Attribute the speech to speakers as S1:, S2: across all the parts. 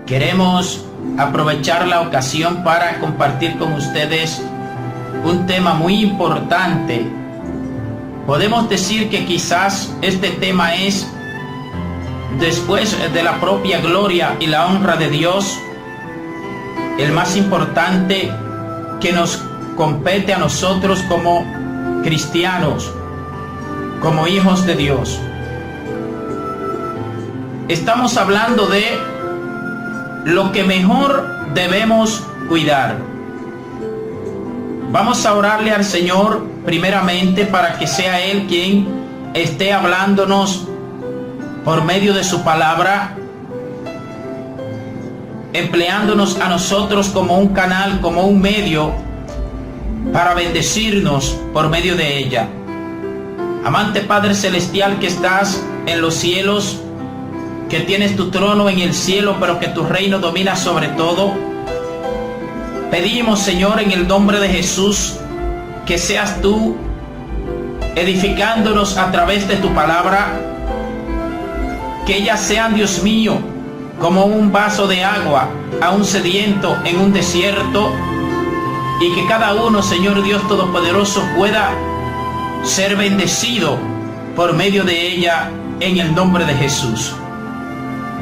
S1: Queremos aprovechar la ocasión para compartir con ustedes un tema muy importante. Podemos decir que quizás este tema es, después de la propia gloria y la honra de Dios, el más importante que nos compete a nosotros como cristianos, como hijos de Dios. Estamos hablando de lo que mejor debemos cuidar. Vamos a orarle al Señor primeramente para que sea Él quien esté hablándonos por medio de su palabra, empleándonos a nosotros como un canal, como un medio para bendecirnos por medio de ella. Amante Padre Celestial que estás en los cielos, que tienes tu trono en el cielo, pero que tu reino domina sobre todo, pedimos, Señor, en el nombre de Jesús, que seas tú edificándonos a través de tu palabra, que ellas sean, Dios mío, como un vaso de agua a un sediento en un desierto, y que cada uno, Señor Dios Todopoderoso, pueda ser bendecido por medio de ella en el nombre de Jesús.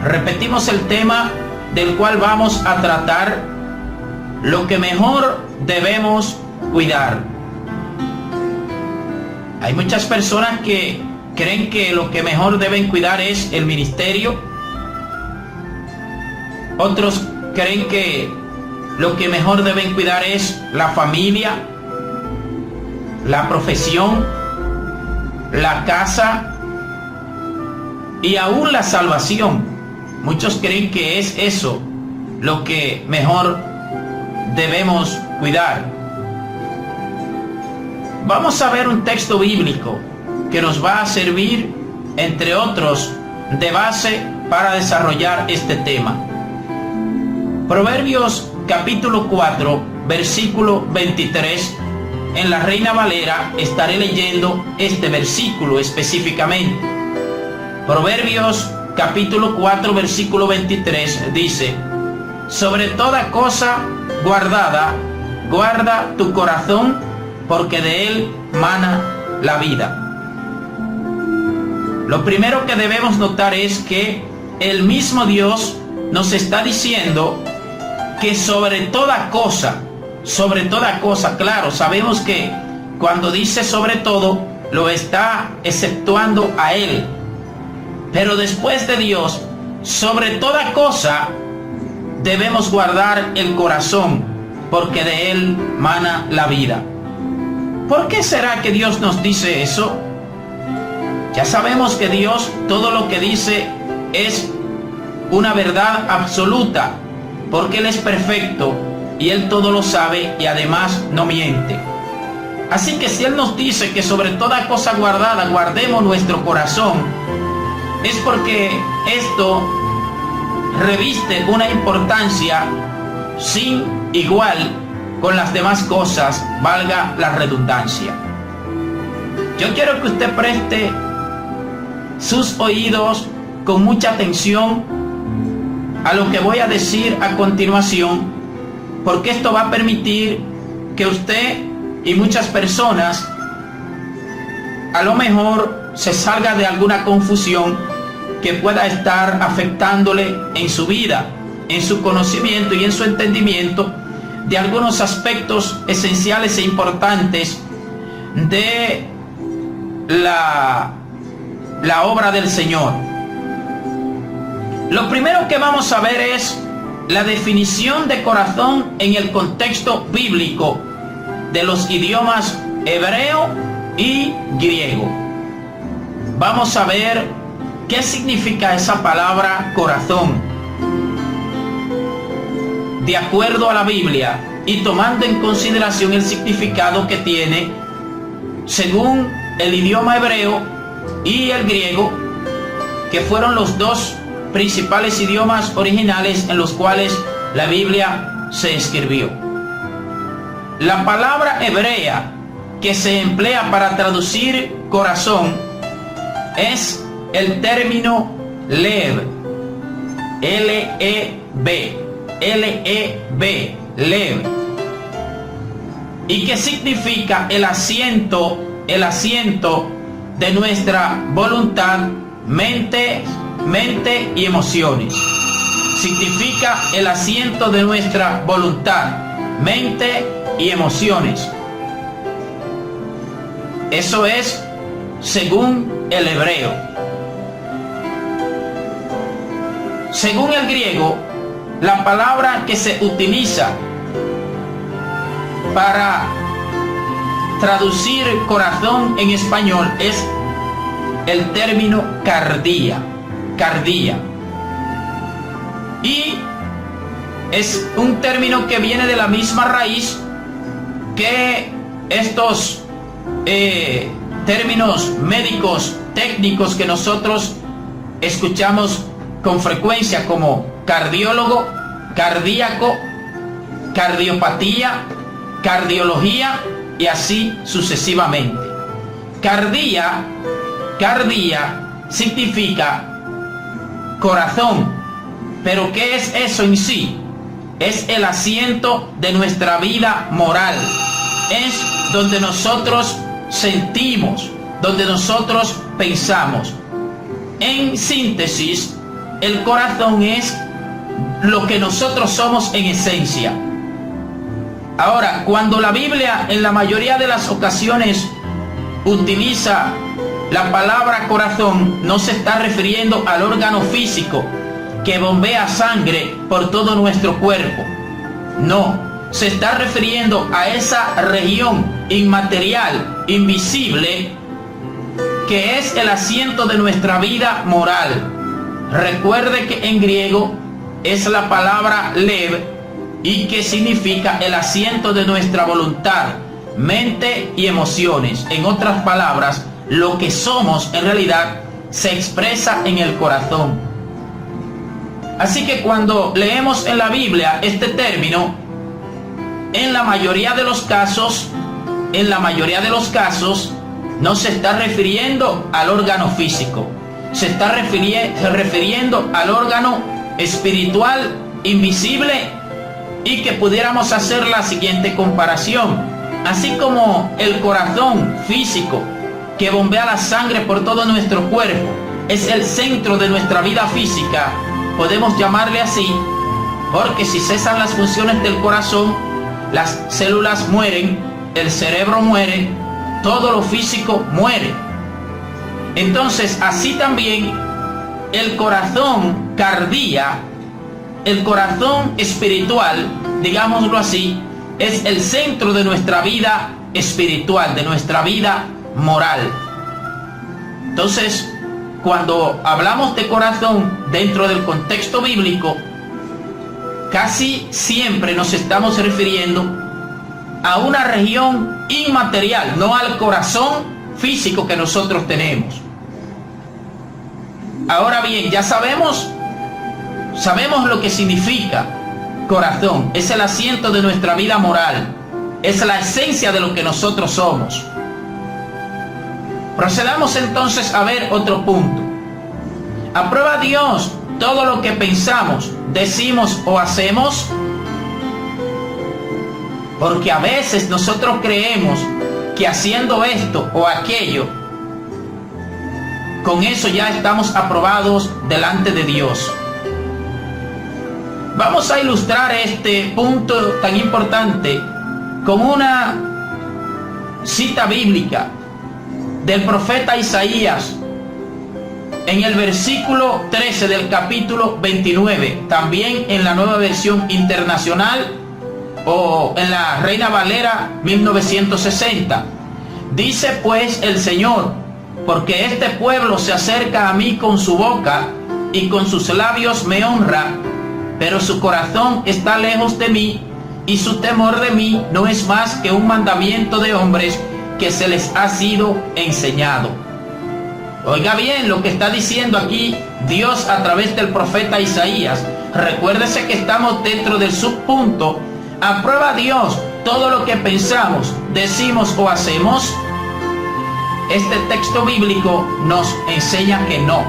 S1: Repetimos el tema del cual vamos a tratar: lo que mejor debemos cuidar. Hay muchas personas que creen que lo que mejor deben cuidar es el ministerio. Otros creen que lo que mejor deben cuidar es la familia, la profesión, la casa y aún la salvación. Muchos creen que es eso lo que mejor debemos cuidar. Vamos a ver un texto bíblico que nos va a servir, entre otros, de base para desarrollar este tema. Proverbios capítulo 4, versículo 23. En la Reina Valera estaré leyendo este versículo específicamente. Proverbios capítulo 4, versículo 23 dice: sobre toda cosa guardada, guarda tu corazón, porque de él mana la vida. Lo primero que debemos notar es que el mismo Dios nos está diciendo que sobre toda cosa, claro, sabemos que cuando dice sobre todo, lo está exceptuando a Él. Pero después de Dios, sobre toda cosa, debemos guardar el corazón, porque de él mana la vida. ¿Por qué será que Dios nos dice eso? Ya sabemos que Dios todo lo que dice es una verdad absoluta, porque Él es perfecto y Él todo lo sabe y además no miente. Así que si Él nos dice que sobre toda cosa guardada guardemos nuestro corazón, es porque esto reviste una importancia sin igual con las demás cosas, valga la redundancia. Yo quiero que usted preste sus oídos con mucha atención a lo que voy a decir a continuación, porque esto va a permitir que usted y muchas personas a lo mejor se salga de alguna confusión que pueda estar afectándole en su vida, en su conocimiento y en su entendimiento de algunos aspectos esenciales e importantes de la obra del Señor. Lo primero que vamos a ver es la definición de corazón en el contexto bíblico de los idiomas hebreo y griego. Vamos a ver qué significa esa palabra corazón. De acuerdo a la Biblia y tomando en consideración el significado que tiene según el idioma hebreo y el griego, que fueron los dos principales idiomas originales en los cuales la Biblia se escribió. La palabra hebrea que se emplea para traducir corazón es el término lev, L-E-B, L-E-B, Lev. ¿Y qué significa el asiento de nuestra voluntad, mente y emociones? Significa el asiento de nuestra voluntad, mente y emociones. Eso es según el hebreo. Según el griego, la palabra que se utiliza para traducir corazón en español es el término cardia. Y es un término que viene de la misma raíz que estos términos médicos técnicos que nosotros escuchamos con frecuencia, como cardiólogo, cardíaco, cardiopatía, cardiología y así sucesivamente. Cardia significa corazón. Pero ¿qué es eso en sí? Es el asiento de nuestra vida moral. Es donde nosotros sentimos, donde nosotros pensamos. En síntesis, el corazón es lo que nosotros somos en esencia. Ahora, cuando la Biblia en la mayoría de las ocasiones utiliza la palabra corazón, no se está refiriendo al órgano físico que bombea sangre por todo nuestro cuerpo. No, se está refiriendo a esa región inmaterial, invisible, que es el asiento de nuestra vida moral. Recuerde que en griego es la palabra lev y que significa el asiento de nuestra voluntad, mente y emociones. En otras palabras, lo que somos en realidad se expresa en el corazón. Así que cuando leemos en la Biblia este término, en la mayoría de los casos, no se está refiriendo al órgano físico, se está refiriendo al órgano espiritual, invisible, y que pudiéramos hacer la siguiente comparación. Así como el corazón físico que bombea la sangre por todo nuestro cuerpo es el centro de nuestra vida física, podemos llamarle así, porque si cesan las funciones del corazón, las células mueren, el cerebro muere, todo lo físico muere. Entonces, así también el corazón cardia, el corazón espiritual, digámoslo así, es el centro de nuestra vida espiritual, de nuestra vida moral. Entonces, cuando hablamos de corazón dentro del contexto bíblico, casi siempre nos estamos refiriendo a una región inmaterial, no al corazón físico que nosotros tenemos. Ahora bien, ya sabemos lo que significa corazón. Es el asiento de nuestra vida moral, es la esencia de lo que nosotros somos. Procedamos entonces a ver otro punto. ¿Aprueba Dios todo lo que pensamos, decimos o hacemos? Porque a veces nosotros creemos que haciendo esto o aquello, con eso ya estamos aprobados delante de Dios. Vamos a ilustrar este punto tan importante con una cita bíblica del profeta Isaías en el versículo 13 del capítulo 29, también en la Nueva Versión Internacional o en la Reina Valera 1960. Dice pues el Señor: porque este pueblo se acerca a mí con su boca y con sus labios me honra, pero su corazón está lejos de mí y su temor de mí no es más que un mandamiento de hombres que se les ha sido enseñado. Oiga bien lo que está diciendo aquí Dios a través del profeta Isaías. Recuérdese que estamos dentro del subpunto: ¿aprueba Dios todo lo que pensamos, decimos o hacemos? Este texto bíblico nos enseña que no,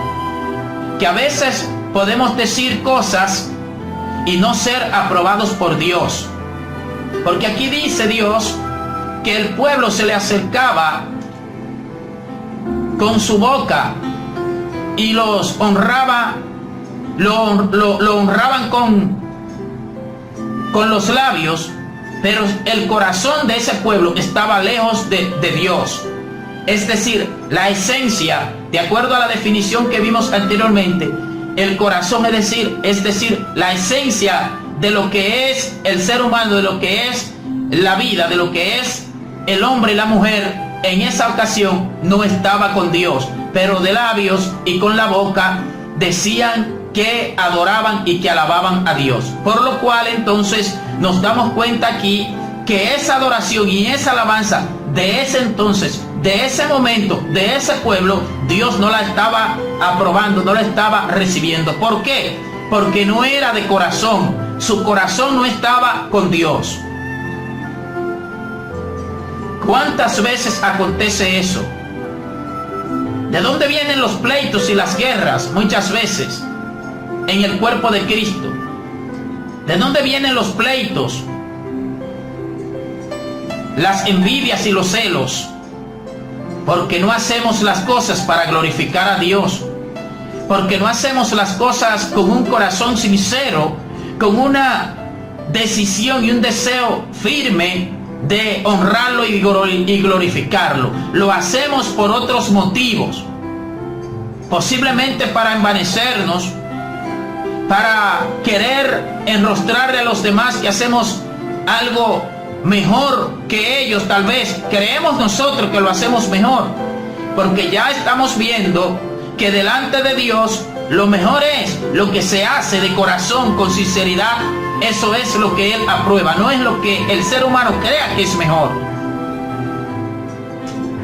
S1: que a veces podemos decir cosas y no ser aprobados por Dios. Porque aquí dice Dios que el pueblo se le acercaba con su boca y los honraba, lo honraban con los labios, pero el corazón de ese pueblo estaba lejos de Dios. Es decir, la esencia, de acuerdo a la definición que vimos anteriormente, el corazón, es decir, la esencia de lo que es el ser humano, de lo que es la vida, de lo que es el hombre y la mujer, en esa ocasión no estaba con Dios, pero de labios y con la boca decían que adoraban y que alababan a Dios. Por lo cual entonces nos damos cuenta aquí que esa adoración y esa alabanza de ese entonces, de ese momento, de ese pueblo, Dios no la estaba aprobando, no la estaba recibiendo. ¿Por qué? Porque no era de corazón, su corazón no estaba con Dios. ¿Cuántas veces acontece eso? ¿De dónde vienen los pleitos y las guerras? Muchas veces en el cuerpo de Cristo. ¿De dónde vienen los pleitos, las envidias y los celos? Porque no hacemos las cosas para glorificar a Dios, porque no hacemos las cosas con un corazón sincero, con una decisión y un deseo firme de honrarlo y glorificarlo. Lo hacemos por otros motivos, posiblemente para envanecernos, para querer enrostrarle a los demás que hacemos algo mejor que ellos. Tal vez creemos nosotros que lo hacemos mejor, porque ya estamos viendo que delante de Dios lo mejor es lo que se hace de corazón, con sinceridad. Eso es lo que Él aprueba, no es lo que el ser humano crea que es mejor.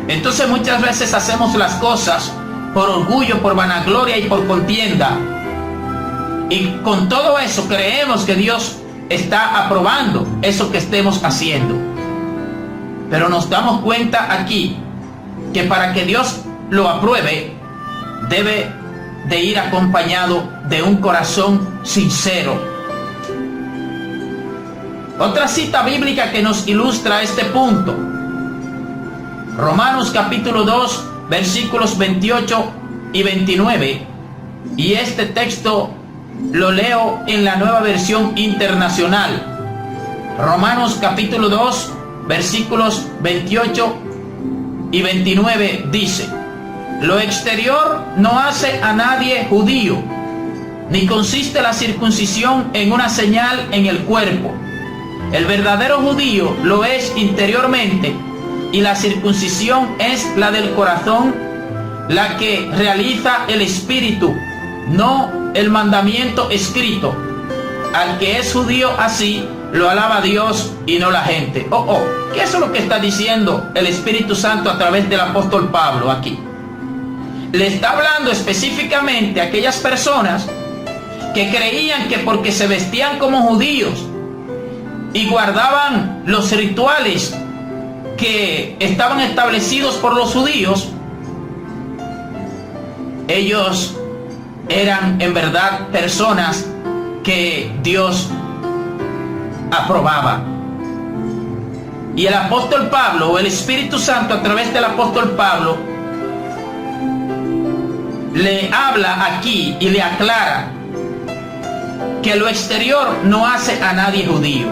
S1: Entonces muchas veces hacemos las cosas por orgullo, por vanagloria y por contienda, y con todo eso creemos que Dios está aprobando eso que estemos haciendo. Pero nos damos cuenta aquí que para que Dios lo apruebe, debe de ir acompañado de un corazón sincero. Otra cita bíblica que nos ilustra este punto: Romanos capítulo 2, versículos 28 y 29. Y este texto lo leo en la Nueva Versión Internacional. Romanos capítulo 2, versículos 28 y 29 dice: lo exterior no hace a nadie judío, ni consiste la circuncisión en una señal en el cuerpo. El verdadero judío lo es interiormente, y la circuncisión es la del corazón, la que realiza el espíritu, no el mandamiento escrito. Al que es judío así, lo alaba Dios y no la gente. ¿Qué es lo que está diciendo el Espíritu Santo a través del apóstol Pablo aquí? Le está hablando específicamente a aquellas personas que creían que porque se vestían como judíos y guardaban los rituales que estaban establecidos por los judíos, ellos eran en verdad personas que Dios aprobaba. Y el apóstol Pablo, o el Espíritu Santo a través del apóstol Pablo, le habla aquí y le aclara que lo exterior no hace a nadie judío.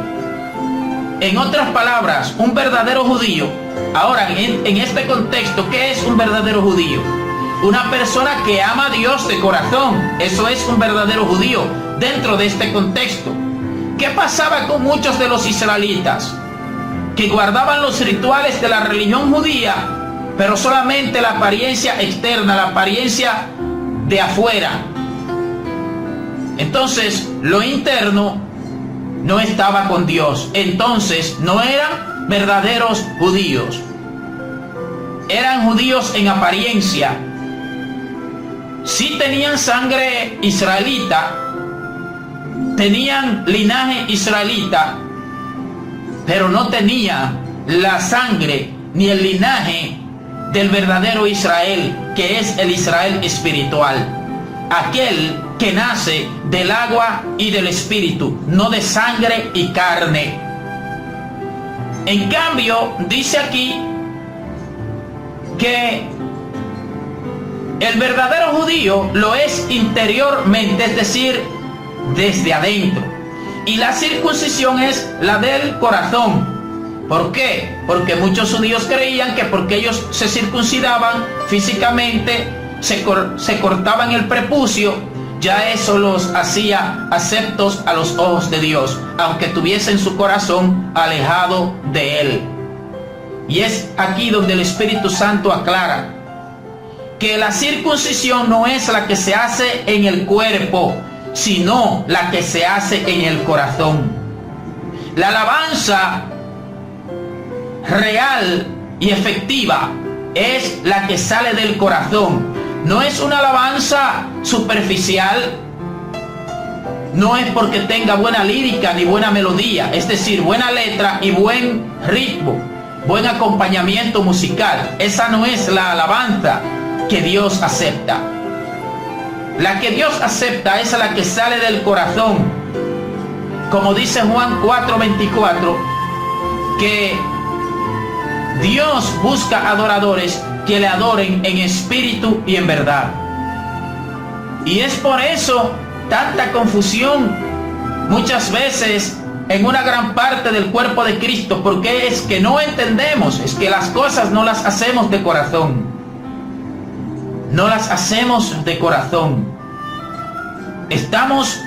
S1: En otras palabras, un verdadero judío, ahora en este contexto, ¿qué es un verdadero judío? Una persona que ama a Dios de corazón. Eso es un verdadero judío dentro de este contexto. ¿Qué pasaba con muchos de los israelitas? Que guardaban los rituales de la religión judía, pero solamente la apariencia externa, la apariencia de afuera. Entonces, lo interno no estaba con Dios. Entonces, no eran verdaderos judíos. Eran judíos en apariencia. Sí tenían sangre israelita, tenían linaje israelita, pero no tenía la sangre ni el linaje del verdadero Israel, que es el Israel espiritual. aquel que nace del agua y del espíritu, no de sangre y carne. En cambio, dice aquí que el verdadero judío lo es interiormente, es decir, desde adentro. Y la circuncisión es la del corazón. ¿Por qué? Porque muchos judíos creían que porque ellos se circuncidaban físicamente, se cortaban el prepucio, ya eso los hacía aceptos a los ojos de Dios, aunque tuviesen su corazón alejado de Él. Y es aquí donde el Espíritu Santo aclara que la circuncisión no es la que se hace en el cuerpo, sino la que se hace en el corazón. La alabanza real y efectiva es la que sale del corazón. No es una alabanza superficial, no es porque tenga buena lírica ni buena melodía, es decir, buena letra y buen ritmo, buen acompañamiento musical. Esa no es la alabanza que Dios acepta. La que Dios acepta es la que sale del corazón. Como dice Juan 4:24, que Dios busca adoradores que le adoren en espíritu y en verdad. Y es por eso tanta confusión muchas veces en una gran parte del cuerpo de Cristo, porque es que no entendemos, es que las cosas no las hacemos de corazón. No las hacemos de corazón. Estamos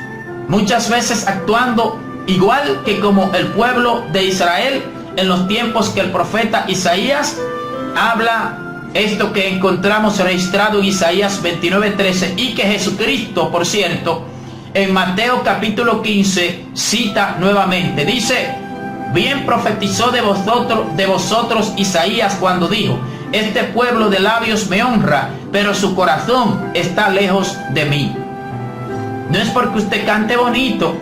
S1: muchas veces actuando igual que como el pueblo de Israel en los tiempos que el profeta Isaías habla esto que encontramos registrado en Isaías 29:13, y que Jesucristo, por cierto, en Mateo capítulo 15 cita nuevamente. Dice: bien profetizó de vosotros Isaías cuando dijo: este pueblo de labios me honra, pero su corazón está lejos de mí. No es porque usted cante bonito,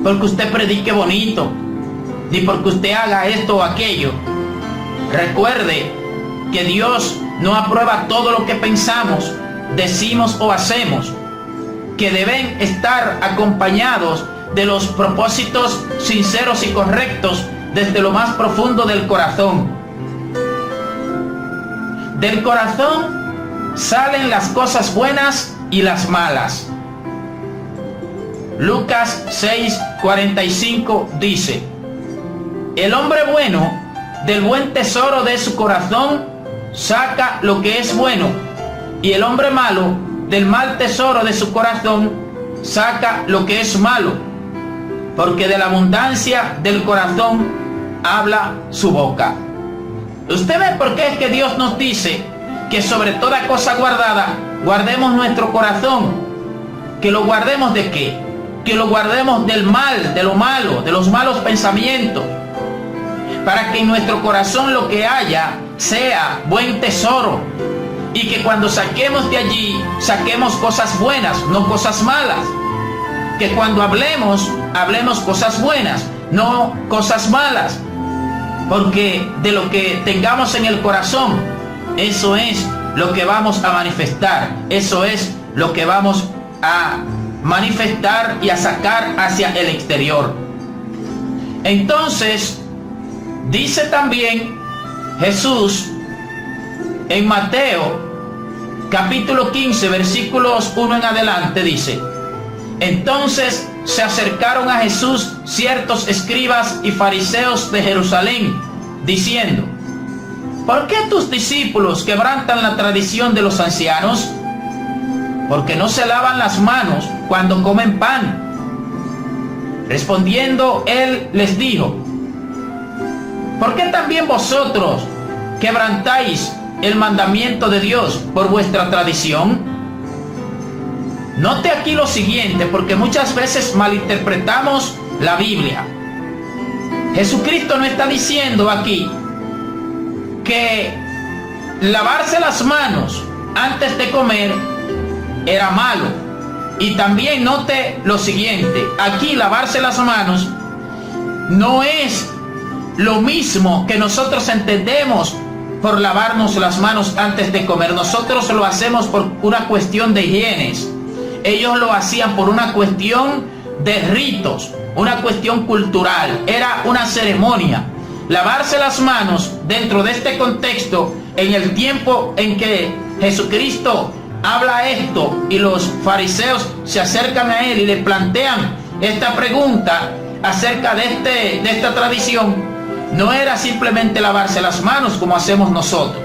S1: porque usted predique bonito, ni porque usted haga esto o aquello. Recuerde que Dios no aprueba todo lo que pensamos, decimos o hacemos, que deben estar acompañados de los propósitos sinceros y correctos desde lo más profundo del corazón. Del corazón salen las cosas buenas y las malas. Lucas 6:45 dice: el hombre bueno del buen tesoro de su corazón saca lo que es bueno, y el hombre malo del mal tesoro de su corazón saca lo que es malo, porque de la abundancia del corazón habla su boca. Usted ve por qué es que Dios nos dice que sobre toda cosa guardada guardemos nuestro corazón. ¿Que lo guardemos de qué? Que lo guardemos del mal, de lo malo, de los malos pensamientos, para que en nuestro corazón lo que haya sea buen tesoro, y que cuando saquemos de allí, saquemos cosas buenas, no cosas malas. Que cuando hablemos cosas buenas, no cosas malas. Porque de lo que tengamos en el corazón, eso es lo que vamos a manifestar. Eso es lo que vamos a manifestar y a sacar hacia el exterior. Entonces, dice también Jesús en Mateo capítulo 15 versículos 1 en adelante, dice: entonces se acercaron a Jesús ciertos escribas y fariseos de Jerusalén, diciendo: ¿por qué tus discípulos quebrantan la tradición de los ancianos? Porque no se lavan las manos cuando comen pan. Respondiendo él les dijo: ¿por qué también vosotros quebrantáis el mandamiento de Dios por vuestra tradición? Note aquí lo siguiente, porque muchas veces malinterpretamos la Biblia. Jesucristo no está diciendo aquí que lavarse las manos antes de comer era malo. Y también note lo siguiente, aquí lavarse las manos no es lo mismo que nosotros entendemos por lavarnos las manos antes de comer. Nosotros lo hacemos por una cuestión de higiene. ellos lo hacían por una cuestión de ritos, una cuestión cultural, era una ceremonia. Lavarse las manos dentro de este contexto, en el tiempo en que Jesucristo habla esto y los fariseos se acercan a él y le plantean esta pregunta acerca de esta tradición, no era simplemente lavarse las manos como hacemos nosotros,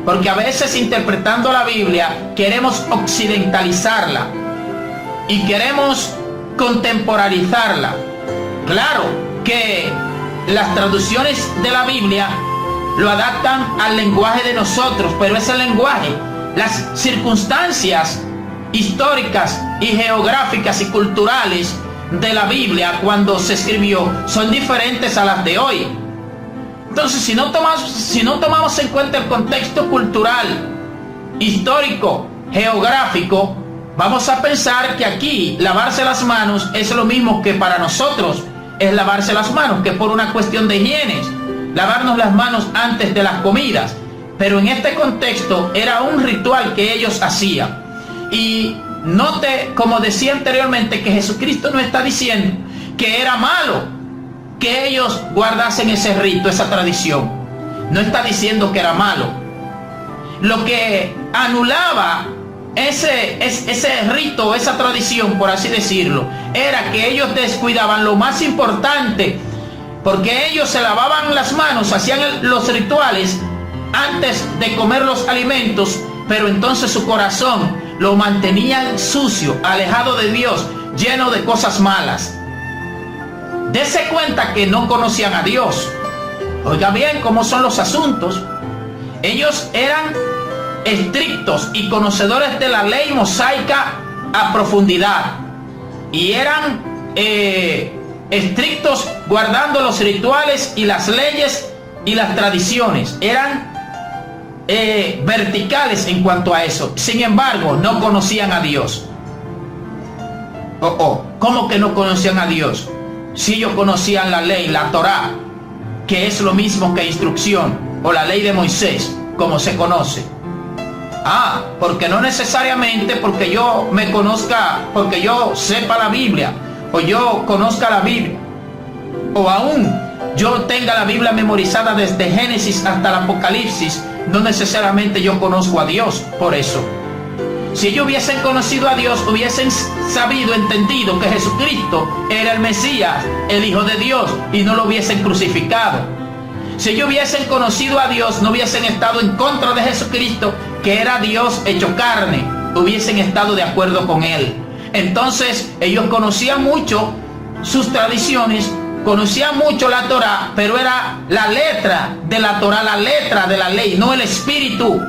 S1: porque a veces interpretando la Biblia queremos occidentalizarla y queremos contemporaneizarla. Claro que las traducciones de la Biblia lo adaptan al lenguaje de nosotros, pero ese lenguaje, las circunstancias históricas y geográficas y culturales de la Biblia cuando se escribió son diferentes a las de hoy. Entonces, si no tomamos en cuenta el contexto cultural, histórico, geográfico, vamos a pensar que aquí lavarse las manos es lo mismo que para nosotros es lavarse las manos, que por una cuestión de higiene, lavarnos las manos antes de las comidas. Pero en este contexto era un ritual que ellos hacían. Y note, como decía anteriormente, que Jesucristo no está diciendo que era malo que ellos guardasen ese rito, esa tradición. No está diciendo que era malo. Lo que anulaba ese rito, esa tradición, por así decirlo, era que ellos descuidaban lo más importante, porque ellos se lavaban las manos, hacían los rituales antes de comer los alimentos, pero entonces su corazón lo mantenían sucio, alejado de Dios, lleno de cosas malas. Dese cuenta que no conocían a Dios. Oiga bien cómo son los asuntos. Ellos eran estrictos y conocedores de la ley mosaica a profundidad, y eran estrictos guardando los rituales y las leyes y las tradiciones. Eran verticales en cuanto a eso. Sin embargo, no conocían a Dios. ¿Cómo que no conocían a Dios? Si ellos conocían la ley, la Torá, que es lo mismo que instrucción, o la ley de Moisés, como se conoce. Porque no necesariamente porque yo me conozca, porque yo sepa la Biblia, o yo conozca la Biblia, o aún yo tenga la Biblia memorizada desde Génesis hasta el Apocalipsis, no necesariamente yo conozco a Dios por eso. Si ellos hubiesen conocido a Dios, hubiesen sabido, entendido que Jesucristo era el Mesías, el Hijo de Dios, y no lo hubiesen crucificado. Si ellos hubiesen conocido a Dios, no hubiesen estado en contra de Jesucristo, que era Dios hecho carne, hubiesen estado de acuerdo con Él. Entonces, ellos conocían mucho sus tradiciones, conocían mucho la Torá, pero era la letra de la Torá, la letra de la ley, no el espíritu,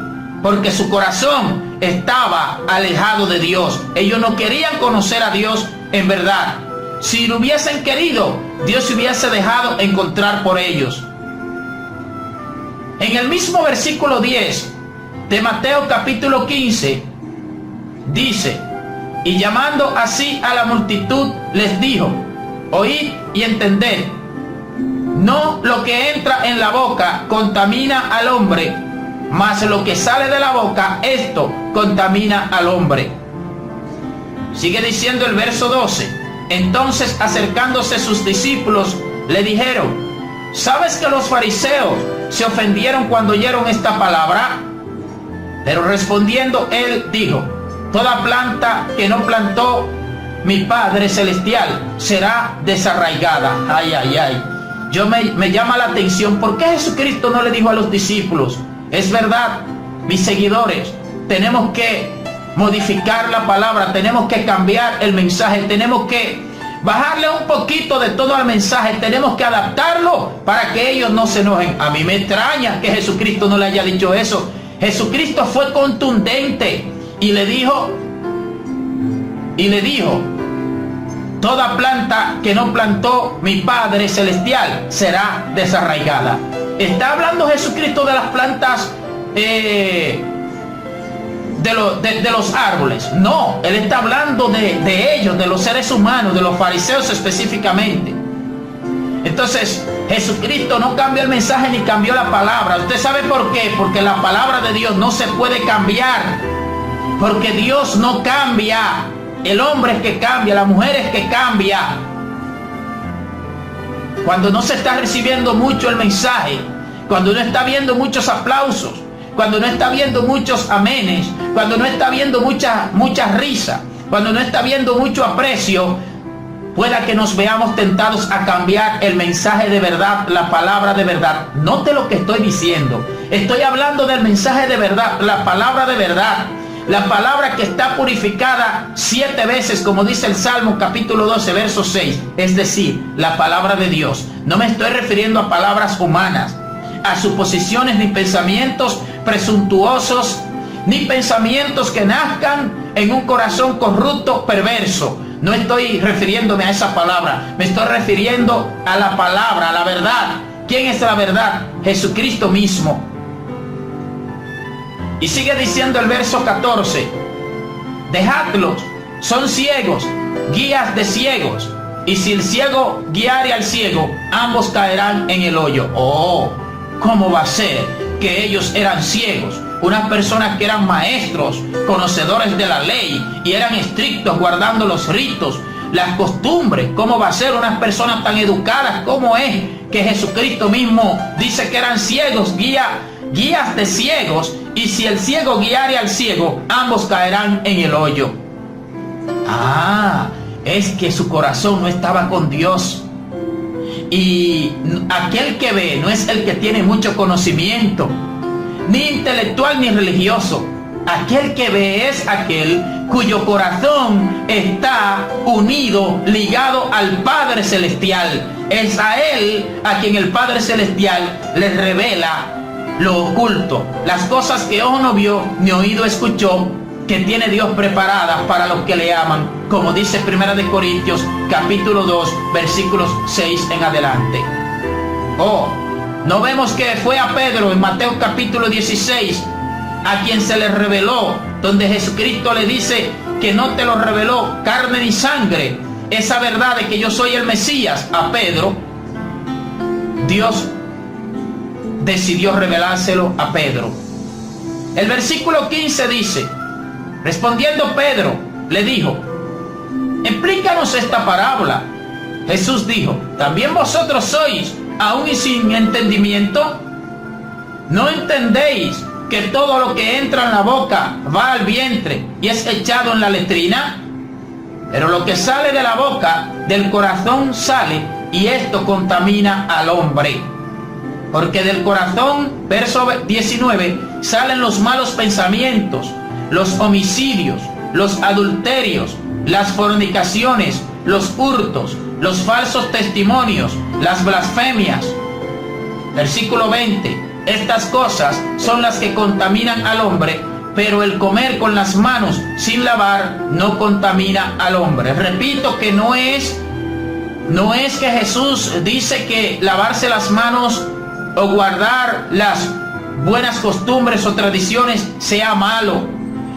S1: porque su corazón estaba alejado de Dios. Ellos no querían conocer a Dios en verdad. Si lo hubiesen querido, Dios se hubiese dejado encontrar por ellos. En el mismo versículo 10 de Mateo capítulo 15 dice: y llamando así a la multitud les dijo: oíd y entended, no lo que entra en la boca contamina al hombre, mas lo que sale de la boca, esto contamina al hombre. Sigue diciendo el verso 12: entonces acercándose sus discípulos le dijeron: ¿sabes que los fariseos se ofendieron cuando oyeron esta palabra? Pero respondiendo él dijo: toda planta que no plantó mi Padre Celestial será desarraigada. Yo me llama la atención, ¿por qué Jesucristo no le dijo a los discípulos? Es verdad, mis seguidores, tenemos que modificar la palabra, tenemos que cambiar el mensaje, tenemos que bajarle un poquito de todo al mensaje, tenemos que adaptarlo para que ellos no se enojen. A mí me extraña que Jesucristo no le haya dicho eso. Jesucristo fue contundente y le dijo, toda planta que no plantó mi Padre Celestial será desarraigada. ¿Está hablando Jesucristo de las plantas de los árboles? No, Él está hablando de ellos, de los seres humanos, de los fariseos específicamente. Entonces, Jesucristo no cambió el mensaje ni cambió la palabra. ¿Usted sabe por qué? Porque la palabra de Dios no se puede cambiar. Porque Dios no cambia. El hombre es que cambia, la mujer es que cambia. Cuando no se está recibiendo mucho el mensaje, cuando no está viendo muchos aplausos, cuando no está viendo muchos amenes, cuando no está viendo mucha risa, cuando no está viendo mucho aprecio, pueda que nos veamos tentados a cambiar el mensaje de verdad, la palabra de verdad. Note lo que estoy diciendo. Estoy hablando del mensaje de verdad, la palabra de verdad. La palabra que está purificada 7 veces, como dice el Salmo capítulo 12, verso 6. Es decir, la palabra de Dios. No me estoy refiriendo a palabras humanas, a suposiciones ni pensamientos presuntuosos, ni pensamientos que nazcan en un corazón corrupto, perverso. No estoy refiriéndome a esa palabra, me estoy refiriendo a la palabra, a la verdad. ¿Quién es la verdad? Jesucristo mismo. Y sigue diciendo el verso 14: dejadlos, son ciegos, guías de ciegos, y si el ciego guiare al ciego, ambos caerán en el hoyo. Oh, ¿cómo va a ser que ellos eran ciegos? Unas personas que eran maestros, conocedores de la ley, y eran estrictos guardando los ritos, las costumbres. ¿Cómo va a ser unas personas tan educadas? ¿Cómo es que Jesucristo mismo dice que eran ciegos, guías de ciegos, y si el ciego guiare al ciego, ambos caerán en el hoyo? Es que su corazón no estaba con Dios. Y aquel que ve no es el que tiene mucho conocimiento, ni intelectual ni religioso. Aquel que ve es aquel cuyo corazón está unido, ligado al Padre Celestial. Es a Él a quien el Padre Celestial le revela lo oculto, las cosas que ojo no vio ni oído escuchó, que tiene Dios preparadas para los que le aman, como dice 1 Corintios capítulo 2 versículos 6 en adelante. No vemos que fue a Pedro en Mateo capítulo 16 a quien se le reveló, donde Jesucristo le dice que no te lo reveló carne ni sangre, esa verdad de que yo soy el Mesías. A Pedro, Dios decidió revelárselo a Pedro. El versículo 15 dice: respondiendo Pedro, le dijo: explícanos esta parábola. Jesús dijo: ¿también vosotros sois aún y sin entendimiento? ¿No entendéis que todo lo que entra en la boca va al vientre y es echado en la letrina? Pero lo que sale de la boca, del corazón sale, y esto contamina al hombre. Porque del corazón, verso 19, salen los malos pensamientos, los homicidios, los adulterios, las fornicaciones, los hurtos, los falsos testimonios, las blasfemias. Versículo 20: estas cosas son las que contaminan al hombre, pero el comer con las manos sin lavar no contamina al hombre. Repito que no es que Jesús dice que lavarse las manos o guardar las buenas costumbres o tradiciones sea malo,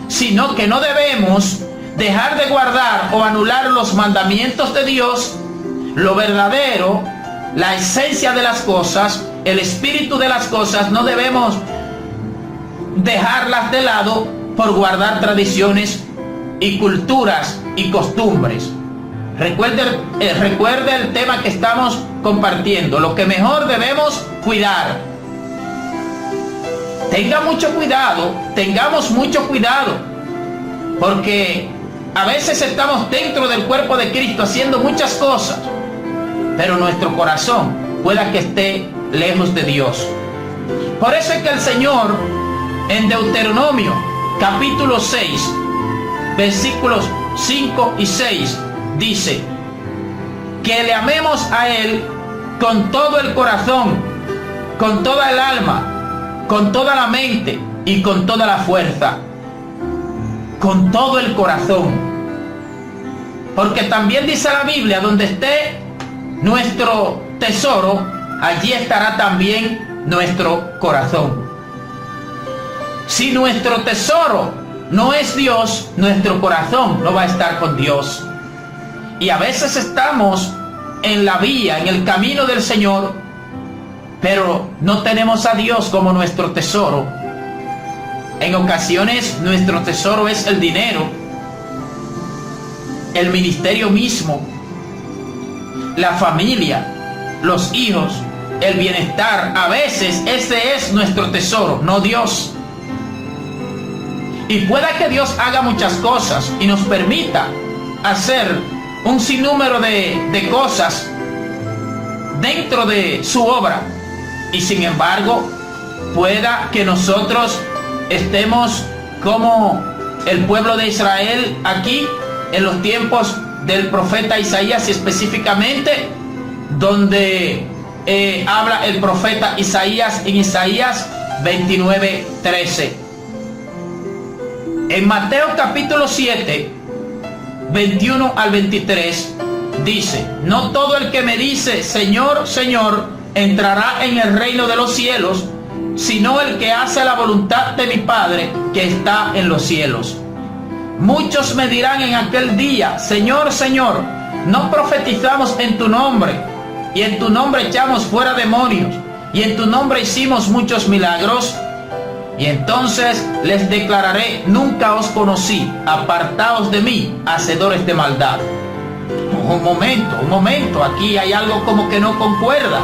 S1: sino que no debemos dejar de guardar o anular los mandamientos de Dios, lo verdadero, la esencia de las cosas, el espíritu de las cosas. No debemos dejarlas de lado por guardar tradiciones y culturas y costumbres. Recuerde el tema que estamos compartiendo, lo que mejor debemos cuidar. Tengamos mucho cuidado, porque a veces estamos dentro del cuerpo de Cristo haciendo muchas cosas, pero nuestro corazón pueda que esté lejos de Dios. Por eso es que el Señor en Deuteronomio capítulo 6 versículos 5 y 6 dice que le amemos a Él con todo el corazón, con toda el alma, con toda la mente y con toda la fuerza. Con todo el corazón. Porque también dice la Biblia: donde esté nuestro tesoro, allí estará también nuestro corazón. Si nuestro tesoro no es Dios, nuestro corazón no va a estar con Dios. Y a veces estamos en la vía, en el camino del Señor, pero no tenemos a Dios como nuestro tesoro. En ocasiones nuestro tesoro es el dinero. el ministerio mismo, la familia, los hijos, el bienestar. A veces ese es nuestro tesoro, no Dios. Y pueda que Dios haga muchas cosas y nos permita hacer un sinnúmero de cosas dentro de su obra. Y sin embargo, pueda que nosotros estemos como el pueblo de Israel aquí en los tiempos del profeta Isaías, específicamente donde habla el profeta Isaías en Isaías 29:13. En Mateo capítulo 7, 21 al 23, dice: no todo el que me dice Señor, Señor, entrará en el reino de los cielos, sino el que hace la voluntad de mi Padre que está en los cielos. Muchos me dirán en aquel día: Señor, Señor, ¿no profetizamos en tu nombre? Y en tu nombre echamos fuera demonios, y en tu nombre hicimos muchos milagros. Y entonces les declararé: nunca os conocí, apartaos de mí, hacedores de maldad. Un momento, aquí hay algo como que no concuerda.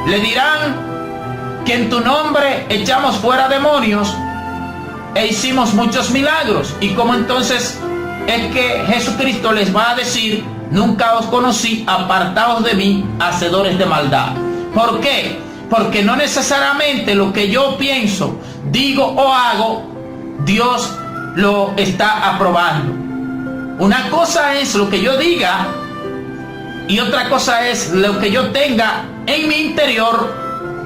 S1: Le dirán que en tu nombre echamos fuera demonios e hicimos muchos milagros. ¿Y cómo entonces es que Jesucristo les va a decir: nunca os conocí, apartaos de mí, hacedores de maldad? ¿Por qué? Porque no necesariamente lo que yo pienso, digo o hago, Dios lo está aprobando. Una cosa es lo que yo diga y otra cosa es lo que yo tenga en mi interior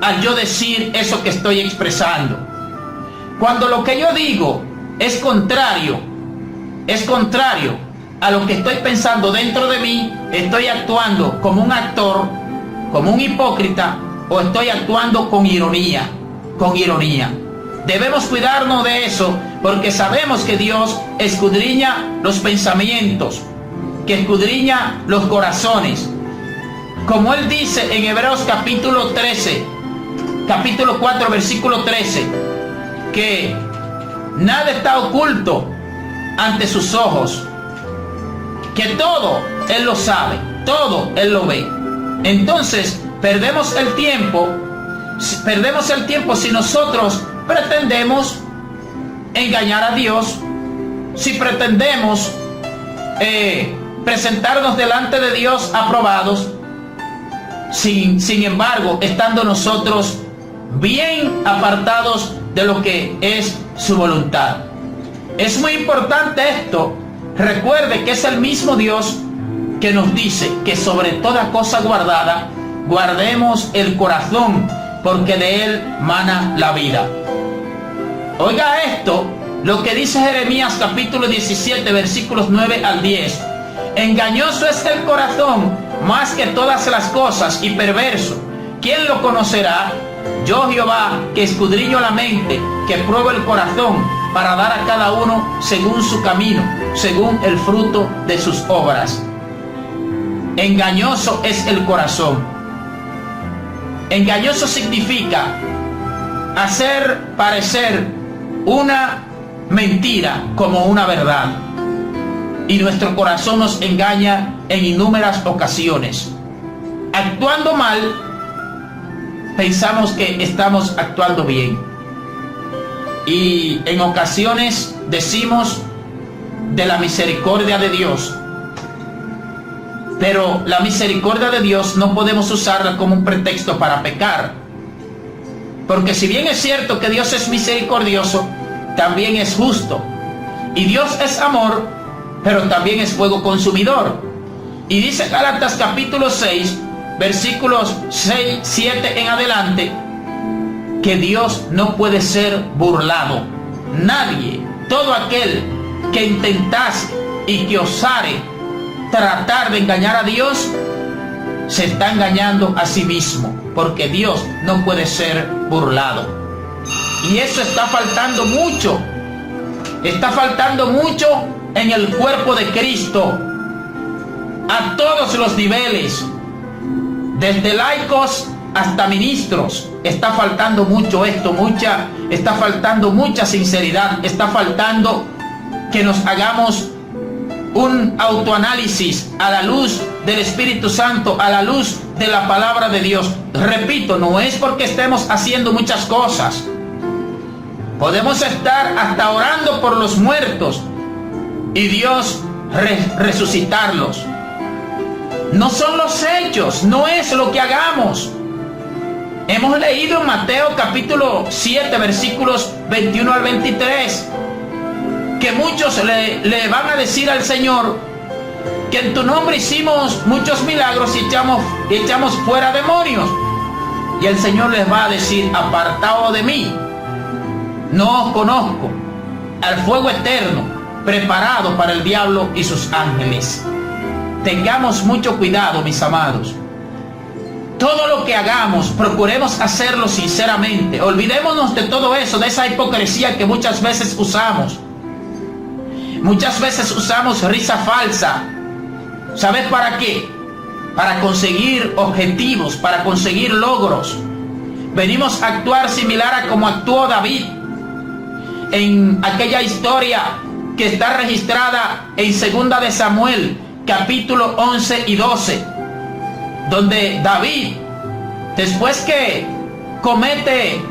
S1: al yo decir eso que estoy expresando. Cuando lo que yo digo es contrario a lo que estoy pensando dentro de mí, estoy actuando como un actor, como un hipócrita, o estoy actuando con ironía. Debemos cuidarnos de eso, porque sabemos que Dios escudriña los pensamientos, que escudriña los corazones. Como Él dice en Hebreos capítulo 4, versículo 13, que nada está oculto ante sus ojos, que todo Él lo sabe, todo Él lo ve. Entonces, perdemos el tiempo si nosotros pretendemos engañar a Dios, si pretendemos presentarnos delante de Dios aprobados, sin embargo, estando nosotros bien apartados de lo que es su voluntad. Es muy importante esto. Recuerde que es el mismo Dios que nos dice que sobre toda cosa guardada, guardemos el corazón, porque de él mana la vida. Oiga esto, lo que dice Jeremías capítulo 17, versículos 9 al 10. Engañoso es el corazón más que todas las cosas y perverso. ¿Quién lo conocerá? Yo, Jehová, que escudriño la mente, que pruebo el corazón, para dar a cada uno según su camino, según el fruto de sus obras. Engañoso es el corazón. Engañoso significa hacer parecer una mentira como una verdad. Y nuestro corazón nos engaña en innumerables ocasiones. Actuando mal, pensamos que estamos actuando bien. Y en ocasiones decimos de la misericordia de Dios. Pero la misericordia de Dios no podemos usarla como un pretexto para pecar. Porque si bien es cierto que Dios es misericordioso, también es justo. Y Dios es amor, pero también es fuego consumidor. Y dice Gálatas capítulo 6, versículos 6, 7 en adelante, que Dios no puede ser burlado. Nadie, todo aquel que intentase y que osare tratar de engañar a Dios, se está engañando a sí mismo, porque Dios no puede ser burlado. Y eso está faltando mucho en el cuerpo de Cristo, a todos los niveles, desde laicos hasta ministros. Está faltando mucho esto, está faltando mucha sinceridad, está faltando que nos hagamos un autoanálisis a la luz del Espíritu Santo, a la luz de la palabra de Dios. Repito, no es porque estemos haciendo muchas cosas. Podemos estar hasta orando por los muertos y Dios resucitarlos. No son los hechos, no es lo que hagamos. Hemos leído en Mateo capítulo 7, versículos 21 al 23, que muchos le van a decir al Señor que en tu nombre hicimos muchos milagros y echamos fuera demonios. Y el Señor les va a decir: apartaos de mí, no os conozco, al fuego eterno preparado para el diablo y sus ángeles. Tengamos mucho cuidado, mis amados. Todo lo que hagamos, procuremos hacerlo sinceramente. Olvidémonos de todo eso, de esa hipocresía que muchas veces usamos. Muchas veces usamos risa falsa. ¿Sabes para qué? Para conseguir objetivos, para conseguir logros. Venimos a actuar similar a como actuó David en aquella historia que está registrada en 2 de Samuel, capítulo 11 y 12, donde David, después que comete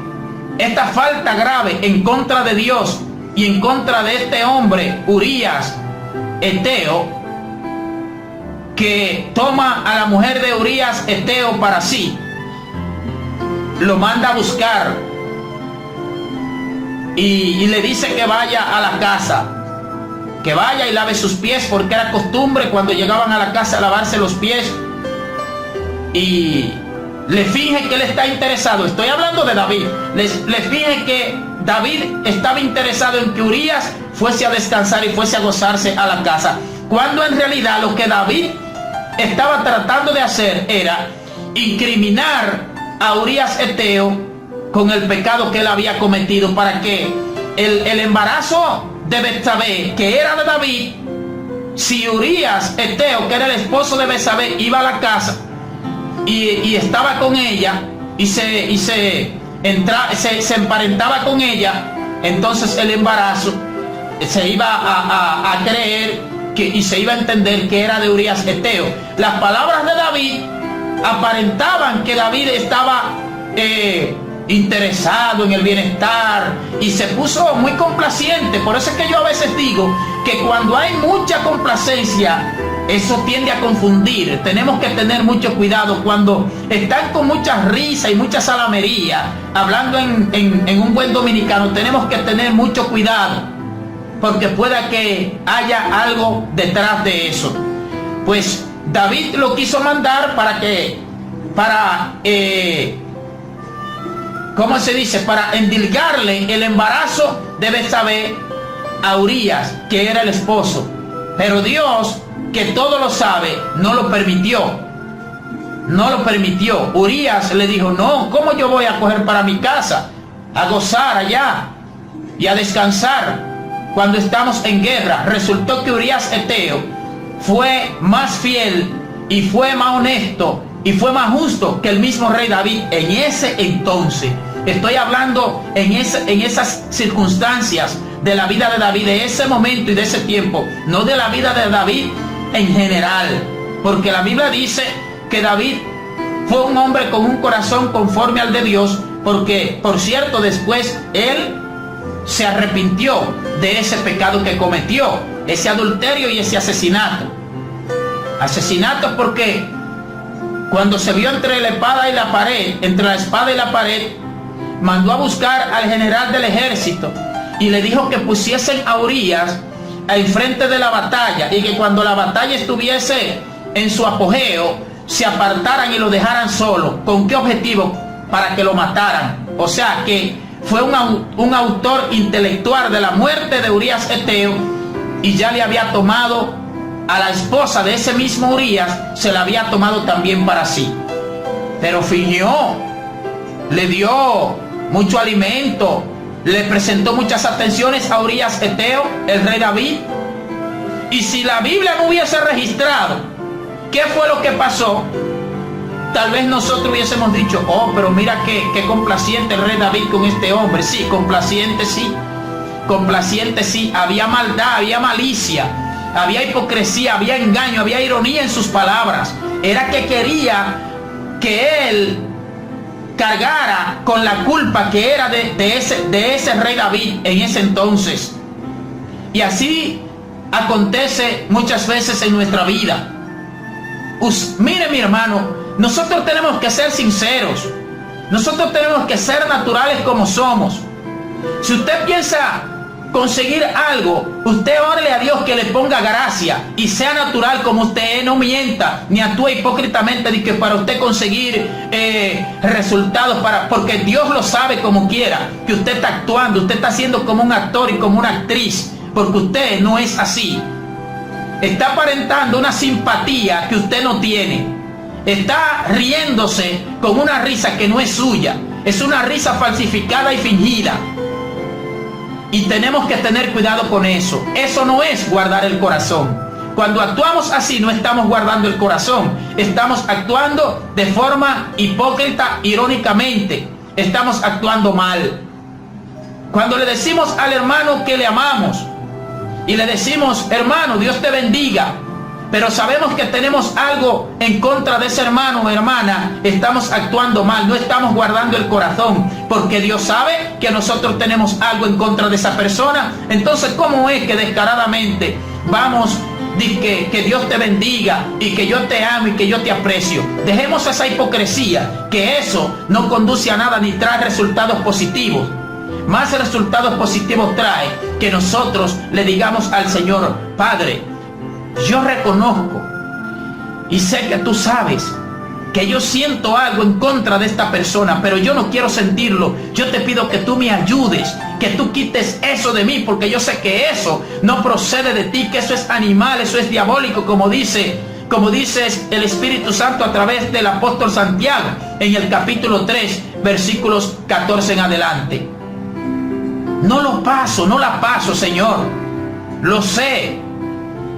S1: esta falta grave en contra de Dios y en contra de este hombre, Urías, Eteo, que toma a la mujer de Urías, Eteo, para sí, lo manda a buscar y le dice que vaya a la casa, que vaya y lave sus pies, porque era costumbre cuando llegaban a la casa lavarse los pies, y le finge que él está interesado. Estoy hablando de David. Le finge que David estaba interesado en que Urías fuese a descansar y fuese a gozarse a la casa, cuando en realidad lo que David estaba tratando de hacer era incriminar a Urías Eteo con el pecado que él había cometido, para que el embarazo de Betsabé, que era de David, si Urías Eteo, que era el esposo de Betsabé, iba a la casa y estaba con ella y se emparentaba con ella, entonces el embarazo se iba a creer y se iba a entender que era de Urías Eteo. Las palabras de David aparentaban que David estaba interesado en el bienestar y se puso muy complaciente. Por eso es que yo a veces digo que cuando hay mucha complacencia, eso tiende a confundir. Tenemos que tener mucho cuidado cuando están con mucha risa y mucha salamería, hablando en un buen dominicano. Tenemos que tener mucho cuidado, porque pueda que haya algo detrás de eso. Pues David lo quiso mandar ¿cómo se dice? Para endilgarle el embarazo de Betsabé a Urías, que era el esposo. Pero Dios, que todo lo sabe, no lo permitió. No lo permitió. Urías le dijo: no, ¿cómo yo voy a coger para mi casa a gozar allá y a descansar cuando estamos en guerra? Resultó que Urías Eteo fue más fiel y fue más honesto y fue más justo que el mismo rey David en ese entonces. Estoy hablando en esas circunstancias de la vida de David, de ese momento y de ese tiempo, no de la vida de David en general, porque la Biblia dice que David fue un hombre con un corazón conforme al de Dios, porque, por cierto, después él se arrepintió de ese pecado que cometió, ese adulterio y ese asesinato. Asesinato porque cuando se vio entre la espada y la pared, mandó a buscar al general del ejército y le dijo que pusiesen a Urías enfrente de la batalla, y que cuando la batalla estuviese en su apogeo se apartaran y lo dejaran solo. ¿Con qué objetivo? Para que lo mataran. O sea que fue un autor intelectual de la muerte de Urías Eteo, y ya le había tomado a la esposa de ese mismo Urías, se la había tomado también para sí. Pero fingió, le dio mucho alimento, le presentó muchas atenciones a Urías Eteo, el rey David. Y si la Biblia no hubiese registrado qué fue lo que pasó, tal vez nosotros hubiésemos dicho: oh, pero mira qué complaciente el rey David con este hombre. Sí, complaciente, sí. complaciente sí, había maldad, había malicia, había hipocresía, había engaño, había ironía en sus palabras. Era que quería que él cargara con la culpa que era de ese rey David en ese entonces. Y así acontece muchas veces en nuestra vida. Mire, mi hermano, nosotros tenemos que ser sinceros. Nosotros tenemos que ser naturales como somos. Si usted piensa conseguir algo, usted órale a Dios que le ponga gracia y sea natural como usted es, no mienta ni actúe hipócritamente de que para usted conseguir resultados, porque Dios lo sabe como quiera, que usted está actuando, usted está siendo como un actor y como una actriz, porque usted no es así. Está aparentando una simpatía que usted no tiene. Está riéndose con una risa que no es suya. Es una risa falsificada y fingida. Y tenemos que tener cuidado con eso. Eso no es guardar el corazón. Cuando actuamos así no estamos guardando el corazón. Estamos actuando de forma hipócrita, irónicamente. Estamos actuando mal. Cuando le decimos al hermano que le amamos y le decimos, hermano, Dios te bendiga, pero sabemos que tenemos algo en contra de ese hermano o hermana, estamos actuando mal, no estamos guardando el corazón, porque Dios sabe que nosotros tenemos algo en contra de esa persona. Entonces, ¿cómo es que descaradamente vamos que Dios te bendiga y que yo te amo y que yo te aprecio? Dejemos esa hipocresía, que eso no conduce a nada ni trae resultados positivos. Más resultados positivos trae que nosotros le digamos al Señor, Padre, yo reconozco y sé que tú sabes que yo siento algo en contra de esta persona, pero yo no quiero sentirlo. Yo te pido que tú me ayudes, que tú quites eso de mí, porque yo sé que eso no procede de ti, que eso es animal, eso es diabólico, como dice el Espíritu Santo a través del apóstol Santiago en el capítulo 3, versículos 14 en adelante. No la paso, Señor. Lo sé.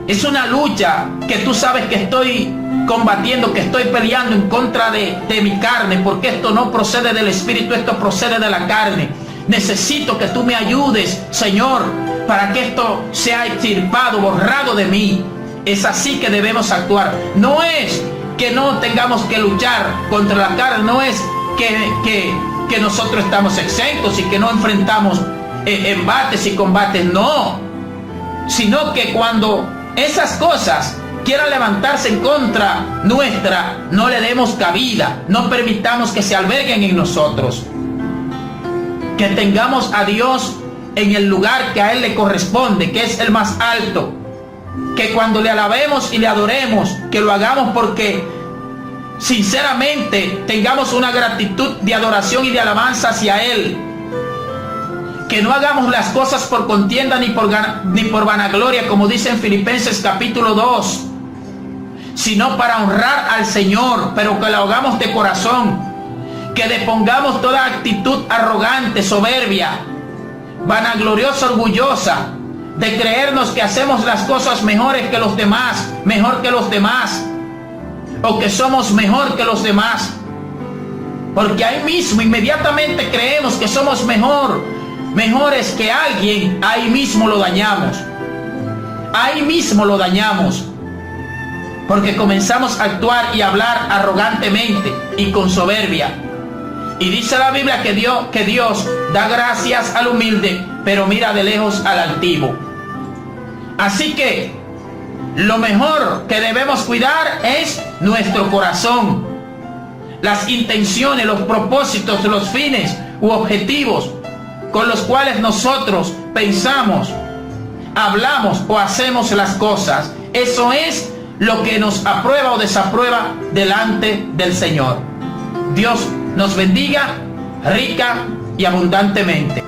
S1: Es una lucha que tú sabes que estoy combatiendo, que estoy peleando en contra de mi carne, porque esto no procede del Espíritu, esto procede de la carne. Necesito que tú me ayudes, Señor, para que esto sea extirpado, borrado de mí. Es así que debemos actuar. No es que no tengamos que luchar contra la carne, no es que nosotros estamos exentos y que no enfrentamos embates y combates, no, sino que cuando esas cosas quieran levantarse en contra nuestra, no le demos cabida, no permitamos que se alberguen en nosotros, que tengamos a Dios en el lugar que a Él le corresponde, que es el más alto, que cuando le alabemos y le adoremos, que lo hagamos porque sinceramente tengamos una gratitud de adoración y de alabanza hacia Él. Que no hagamos las cosas por contienda ni por vanagloria, como dice en Filipenses capítulo 2, sino para honrar al Señor, pero que lo hagamos de corazón. Que depongamos toda actitud arrogante, soberbia, vanagloriosa, orgullosa, de creernos que hacemos las cosas mejores que los demás, mejor que los demás, o que somos mejor que los demás. Porque ahí mismo, inmediatamente creemos que somos mejores que alguien, ahí mismo lo dañamos. Ahí mismo lo dañamos. Porque comenzamos a actuar y hablar arrogantemente y con soberbia. Y dice la Biblia que Dios da gracias al humilde, pero mira de lejos al altivo. Así que lo mejor que debemos cuidar es nuestro corazón. Las intenciones, los propósitos, los fines u objetivos con los cuales nosotros pensamos, hablamos o hacemos las cosas. Eso es lo que nos aprueba o desaprueba delante del Señor. Dios nos bendiga rica y abundantemente.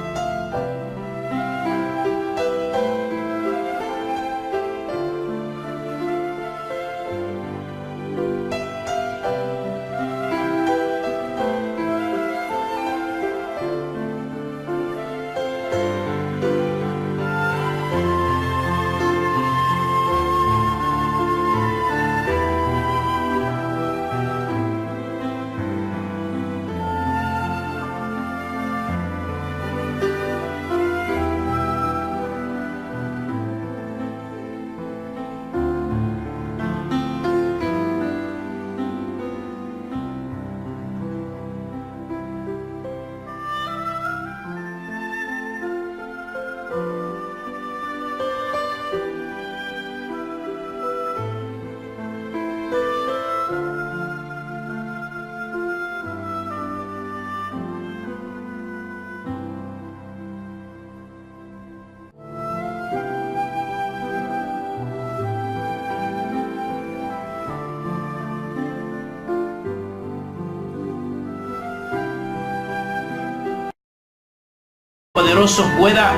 S1: poderoso pueda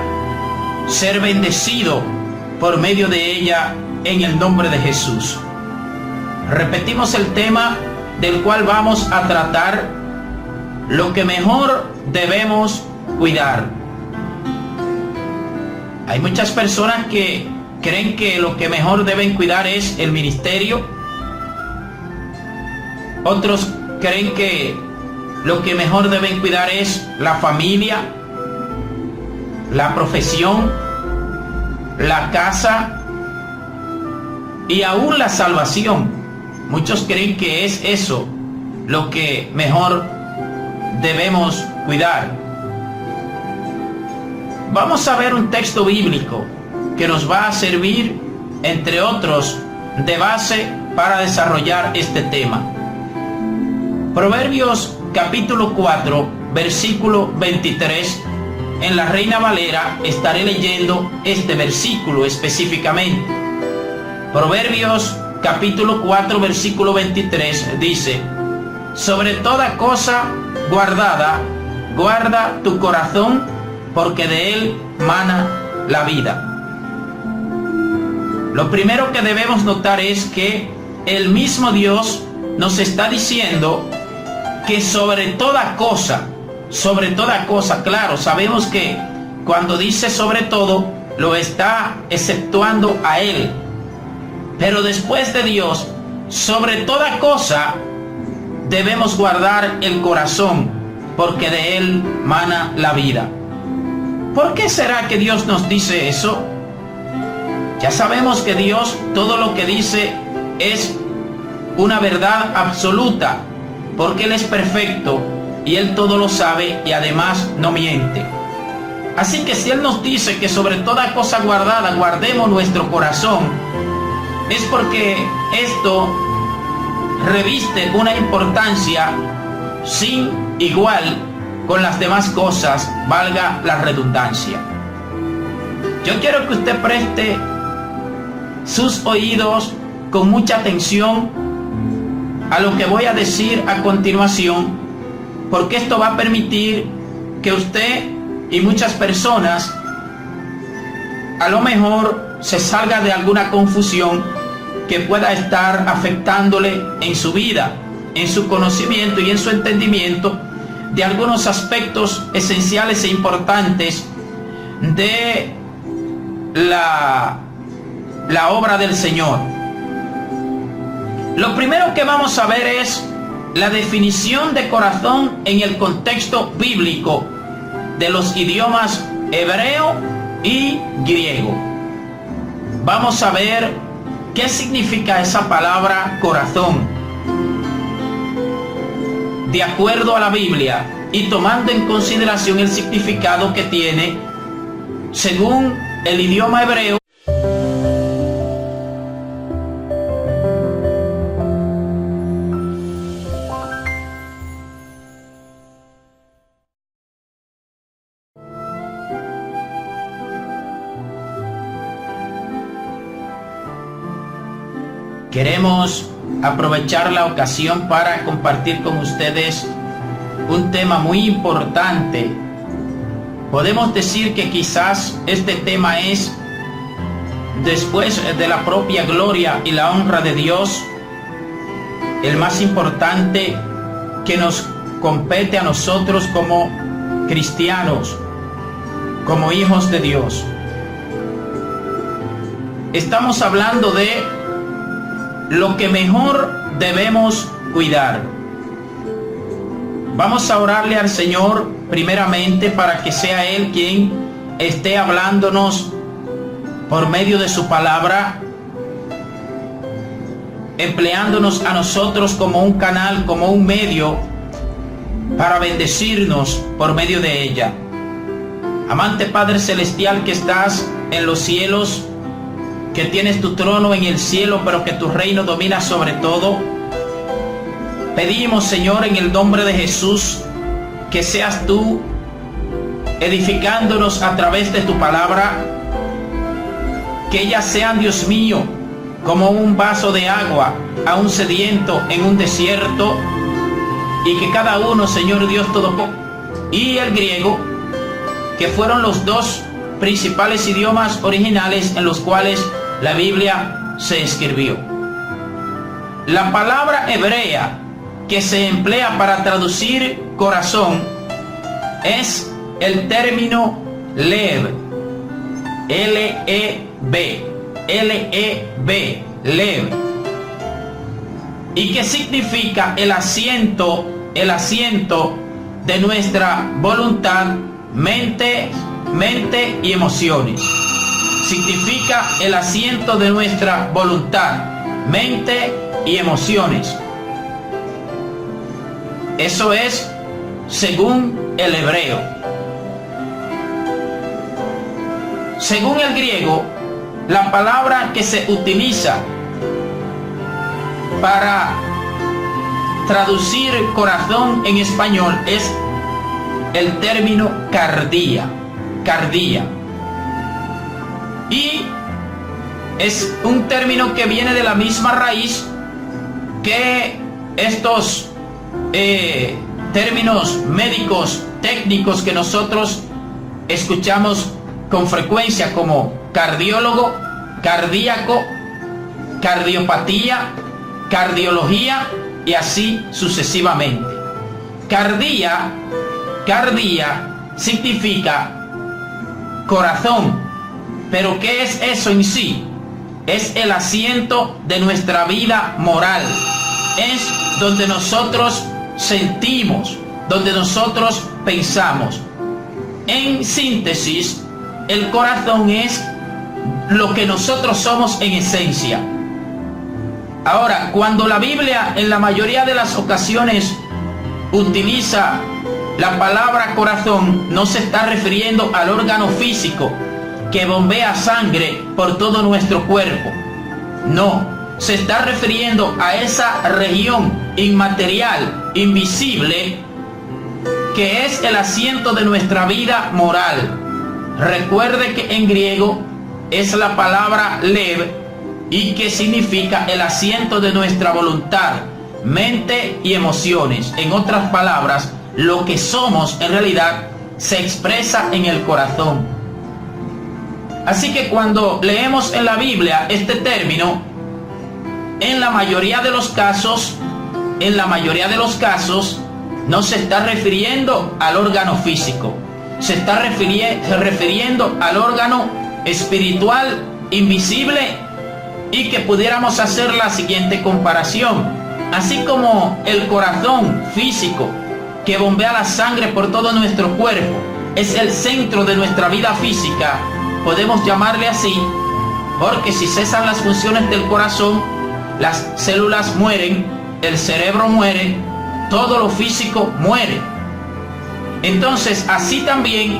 S1: ser bendecido por medio de ella en el nombre de Jesús. Repetimos el tema del cual vamos a tratar: lo que mejor debemos cuidar. Hay muchas personas que creen que lo que mejor deben cuidar es el ministerio. Otros creen que lo que mejor deben cuidar es la familia, la profesión, la casa y aún la salvación. Muchos creen que es eso lo que mejor debemos cuidar. Vamos a ver un texto bíblico que nos va a servir, entre otros, de base para desarrollar este tema. Proverbios capítulo 4, versículo 23. En la Reina Valera estaré leyendo este versículo específicamente. Proverbios capítulo 4, versículo 23 dice: sobre toda cosa guardada, guarda tu corazón, porque de él mana la vida. Lo primero que debemos notar es que el mismo Dios nos está diciendo que sobre toda cosa, claro, sabemos que cuando dice sobre todo, lo está exceptuando a Él. Pero después de Dios, sobre toda cosa, debemos guardar el corazón, porque de Él mana la vida. ¿Por qué será que Dios nos dice eso? Ya sabemos que Dios todo lo que dice es una verdad absoluta, porque Él es perfecto y Él todo lo sabe y además no miente. Así que si Él nos dice que sobre toda cosa guardada guardemos nuestro corazón, es porque esto reviste una importancia sin igual con las demás cosas, valga la redundancia. Yo quiero que usted preste sus oídos con mucha atención a lo que voy a decir a continuación, porque esto va a permitir que usted y muchas personas a lo mejor se salga de alguna confusión que pueda estar afectándole en su vida, en su conocimiento y en su entendimiento de algunos aspectos esenciales e importantes de la obra del Señor. Lo primero que vamos a ver es la definición de corazón en el contexto bíblico de los idiomas hebreo y griego. Vamos a ver qué significa esa palabra corazón de acuerdo a la Biblia y tomando en consideración el significado que tiene según el idioma hebreo. Queremos aprovechar la ocasión para compartir con ustedes un tema muy importante. Podemos decir que quizás este tema es, después de la propia gloria y la honra de Dios, el más importante que nos compete a nosotros como cristianos, como hijos de Dios. Estamos hablando de lo que mejor debemos cuidar. Vamos a orarle al Señor primeramente para que sea Él quien esté hablándonos por medio de su palabra, empleándonos a nosotros como un canal, como un medio para bendecirnos por medio de ella. Amante Padre Celestial que estás en los cielos, que tienes tu trono en el cielo, pero que tu reino domina sobre todo, pedimos, Señor, en el nombre de Jesús, que seas tú edificándonos a través de tu palabra, que ellas sean, Dios mío, como un vaso de agua a un sediento en un desierto, y que cada uno, Señor Dios Todopoderoso, y el griego, que fueron los dos principales idiomas originales en los cuales la Biblia se escribió. La palabra hebrea que se emplea para traducir corazón es el término lev, L-E-V, lev, y que significa el asiento de nuestra voluntad, mente y emociones. Significa el asiento de nuestra voluntad, mente y emociones. Eso es según el hebreo. Según el griego, la palabra que se utiliza para traducir corazón en español es el término cardia. Y es un término que viene de la misma raíz que estos términos médicos técnicos que nosotros escuchamos con frecuencia, como cardiólogo, cardíaco, cardiopatía, cardiología y así sucesivamente. Cardia significa corazón, pero ¿qué es eso en sí? Es el asiento de nuestra vida moral, es donde nosotros sentimos, donde nosotros pensamos. En síntesis, el corazón es lo que nosotros somos en esencia. Ahora, cuando la Biblia en la mayoría de las ocasiones utiliza la palabra corazón, no se está refiriendo al órgano físico que bombea sangre por todo nuestro cuerpo. No, se está refiriendo a esa región inmaterial, invisible, que es el asiento de nuestra vida moral. Recuerde que en griego es la palabra lev y que significa el asiento de nuestra voluntad, mente y emociones. En otras palabras, lo que somos en realidad se expresa en el corazón. Así que cuando leemos en la Biblia este término, en la mayoría de los casos, no se está refiriendo al órgano físico, se está refiriendo al órgano espiritual invisible, y que pudiéramos hacer la siguiente comparación. Así como el corazón físico que bombea la sangre por todo nuestro cuerpo es el centro de nuestra vida física, podemos llamarle así, porque si cesan las funciones del corazón, las células mueren, el cerebro muere, todo lo físico muere. Entonces, así también